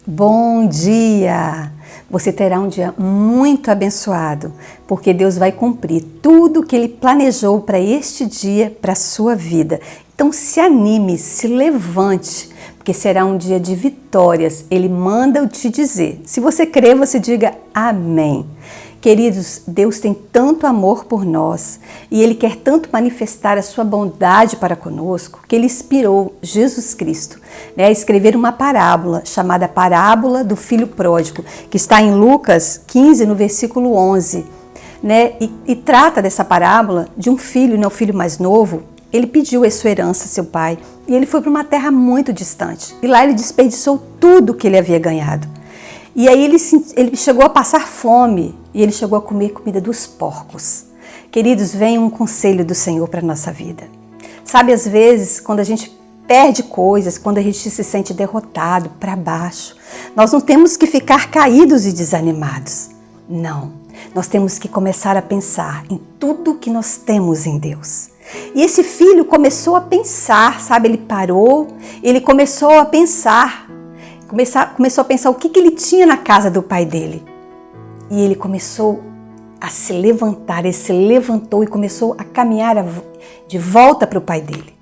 Bom dia! Você terá um dia muito abençoado, porque Deus vai cumprir tudo o que Ele planejou para este dia, para a sua vida. Então se anime, se levante, porque será um dia de vitórias. Ele manda eu te dizer. Se você crer, você diga amém. Queridos, Deus tem tanto amor por nós e Ele quer tanto manifestar a sua bondade para conosco que Ele inspirou Jesus Cristo a escrever uma parábola chamada Parábola do Filho Pródigo, que está em Lucas 15, no versículo 11. E trata dessa parábola de um filho, o filho mais novo. Ele pediu a sua herança a seu pai e ele foi para uma terra muito distante. E lá ele desperdiçou tudo que ele havia ganhado. E aí ele chegou a passar fome e ele chegou a comer comida dos porcos. Queridos, vem um conselho do Senhor para a nossa vida. Sabe, às vezes, quando a gente perde coisas, quando a gente se sente derrotado, para baixo, nós não temos que ficar caídos e desanimados. Não, nós temos que começar a pensar em tudo que nós temos em Deus. E esse filho começou a pensar, sabe, ele parou, ele começou a pensar o que ele tinha na casa do pai dele. E ele começou a se levantar, ele se levantou e começou a caminhar de volta para o pai dele.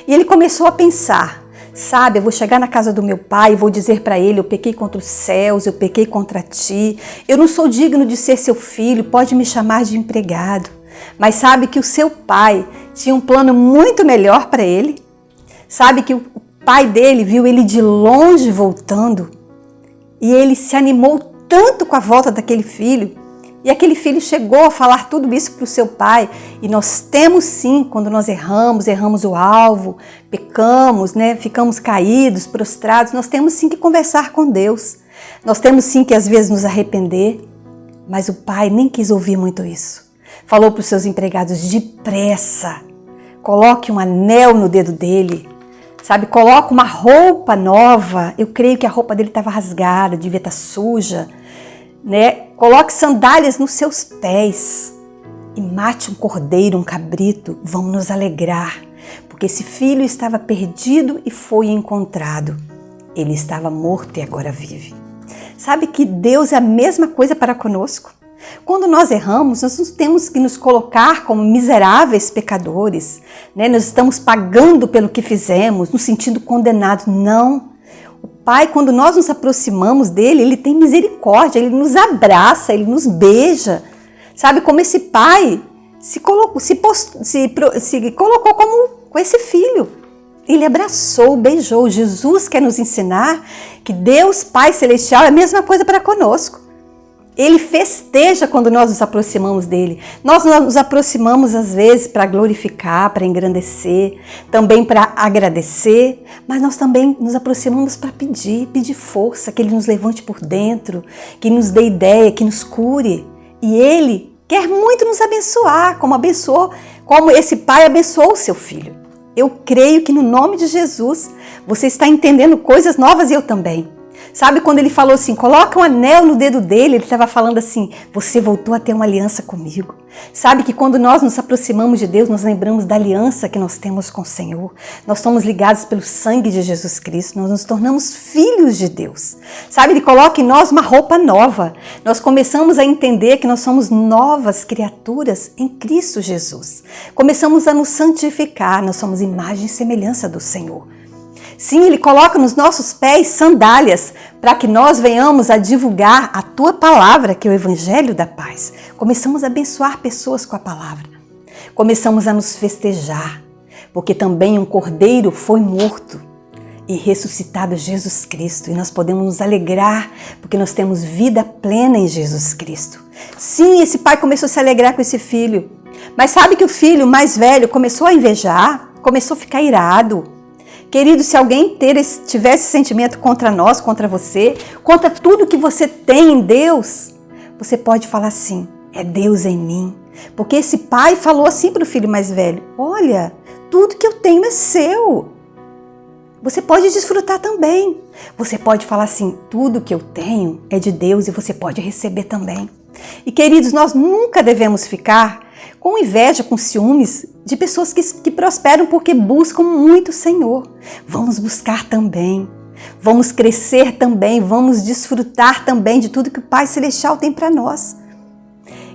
E ele começou a pensar, sabe, eu vou chegar na casa do meu pai e vou dizer para ele, eu pequei contra os céus, eu pequei contra ti, eu não sou digno de ser seu filho, pode me chamar de empregado. Mas sabe que o seu pai tinha um plano muito melhor para ele? Sabe que o pai dele viu ele de longe voltando e ele se animou tanto com a volta daquele filho, e aquele filho chegou a falar tudo isso para o seu pai. E nós temos sim, quando nós erramos o alvo, pecamos, ficamos caídos, prostrados, nós temos sim que conversar com Deus, nós temos sim que às vezes nos arrepender, mas o pai nem quis ouvir muito isso. Falou para os seus empregados, depressa, coloque um anel no dedo dele, sabe, coloca uma roupa nova, eu creio que a roupa dele estava rasgada, devia estar suja, Coloque sandálias nos seus pés e mate um cordeiro, um cabrito, vamos nos alegrar, porque esse filho estava perdido e foi encontrado. Ele estava morto e agora vive. Sabe que Deus é a mesma coisa para conosco? Quando nós erramos, nós não temos que nos colocar como miseráveis pecadores, Nós estamos pagando pelo que fizemos, nos sentindo condenados. Não. O Pai, quando nós nos aproximamos dele, ele tem misericórdia, ele nos abraça, ele nos beija. Sabe, como esse pai se colocou com esse filho. Ele abraçou, beijou. Jesus quer nos ensinar que Deus Pai Celestial é a mesma coisa para conosco. Ele festeja quando nós nos aproximamos dele. Nós nos aproximamos às vezes para glorificar, para engrandecer, também para agradecer, mas nós também nos aproximamos para pedir força, que ele nos levante por dentro, que nos dê ideia, que nos cure. E ele quer muito nos abençoar, como esse pai abençoou o seu filho. Eu creio que no nome de Jesus você está entendendo coisas novas e eu também. Sabe, quando ele falou assim, coloca um anel no dedo dele, ele estava falando assim, você voltou a ter uma aliança comigo. Sabe que quando nós nos aproximamos de Deus, nós lembramos da aliança que nós temos com o Senhor. Nós somos ligados pelo sangue de Jesus Cristo, nós nos tornamos filhos de Deus. Sabe, ele coloca em nós uma roupa nova. Nós começamos a entender que nós somos novas criaturas em Cristo Jesus. Começamos a nos santificar, nós somos imagem e semelhança do Senhor. Sim, ele coloca nos nossos pés sandálias para que nós venhamos a divulgar a tua palavra, que é o Evangelho da Paz. Começamos a abençoar pessoas com a palavra. Começamos a nos festejar, porque também um cordeiro foi morto e ressuscitado Jesus Cristo. E nós podemos nos alegrar, porque nós temos vida plena em Jesus Cristo. Sim, esse pai começou a se alegrar com esse filho. Mas sabe que o filho mais velho começou a invejar, começou a ficar irado. Querido, se alguém tivesse esse sentimento contra nós, contra você, contra tudo que você tem em Deus, você pode falar assim, é Deus em mim. Porque esse pai falou assim para o filho mais velho, olha, tudo que eu tenho é seu. Você pode desfrutar também. Você pode falar assim, tudo que eu tenho é de Deus e você pode receber também. E queridos, nós nunca devemos ficar com inveja, com ciúmes de pessoas que prosperam porque buscam muito o Senhor. Vamos buscar também. Vamos crescer também, vamos desfrutar também de tudo que o Pai Celestial tem para nós.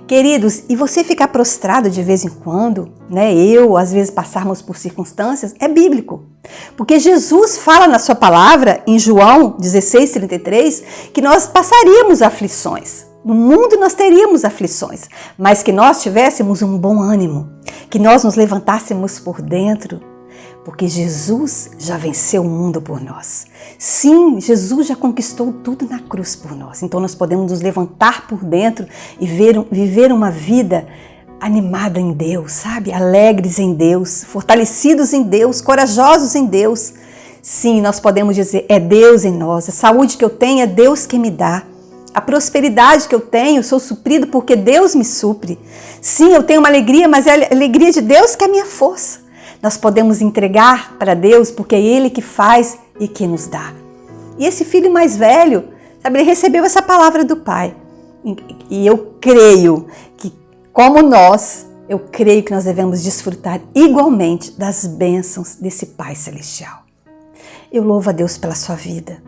Queridos, e você ficar prostrado de vez em quando, né? Às vezes passarmos por circunstâncias, é bíblico. Porque Jesus fala na sua palavra, em João 16:33, que nós passaríamos aflições. No mundo nós teríamos aflições, mas que nós tivéssemos um bom ânimo, que nós nos levantássemos por dentro, porque Jesus já venceu o mundo por nós. Sim, Jesus já conquistou tudo na cruz por nós. Então nós podemos nos levantar por dentro e viver uma vida animada em Deus, sabe? Alegres em Deus, fortalecidos em Deus, corajosos em Deus. Sim, nós podemos dizer, é Deus em nós. A saúde que eu tenho é Deus que me dá. A prosperidade que eu tenho, sou suprido porque Deus me supre. Sim, eu tenho uma alegria, mas é a alegria de Deus que é a minha força. Nós podemos entregar para Deus porque é Ele que faz e que nos dá. E esse filho mais velho, sabe, ele recebeu essa palavra do Pai. E eu creio que, como nós, eu creio que nós devemos desfrutar igualmente das bênçãos desse Pai Celestial. Eu louvo a Deus pela sua vida.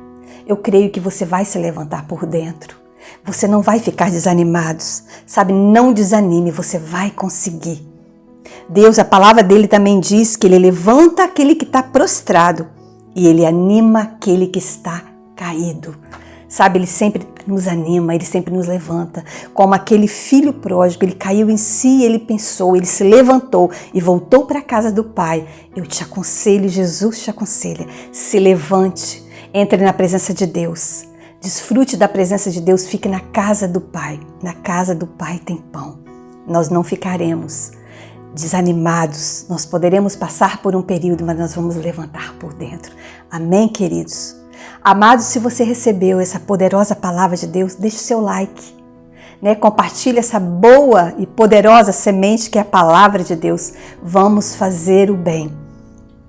Eu creio que você vai se levantar por dentro. Você não vai ficar desanimado. Sabe, não desanime, você vai conseguir. Deus, a palavra dele também diz que ele levanta aquele que está prostrado e ele anima aquele que está caído. Sabe, ele sempre nos anima, ele sempre nos levanta. Como aquele filho pródigo, ele caiu em si, ele pensou, ele se levantou e voltou para a casa do Pai. Eu te aconselho, Jesus te aconselha, se levante, entre na presença de Deus. Desfrute da presença de Deus, fique na casa do Pai. Na casa do Pai tem pão. Nós não ficaremos desanimados, nós poderemos passar por um período, mas nós vamos levantar por dentro. Amém, queridos? Amados, se você recebeu essa poderosa palavra de Deus, deixe seu like, né? Compartilhe essa boa e poderosa semente que é a palavra de Deus. Vamos fazer o bem.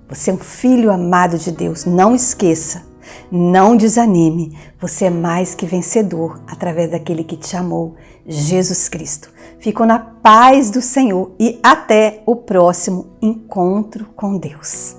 Você é um filho amado de Deus, não esqueça, não desanime. Você é mais que vencedor através daquele que te amou, Jesus Cristo. Fico na paz do Senhor e até o próximo encontro com Deus.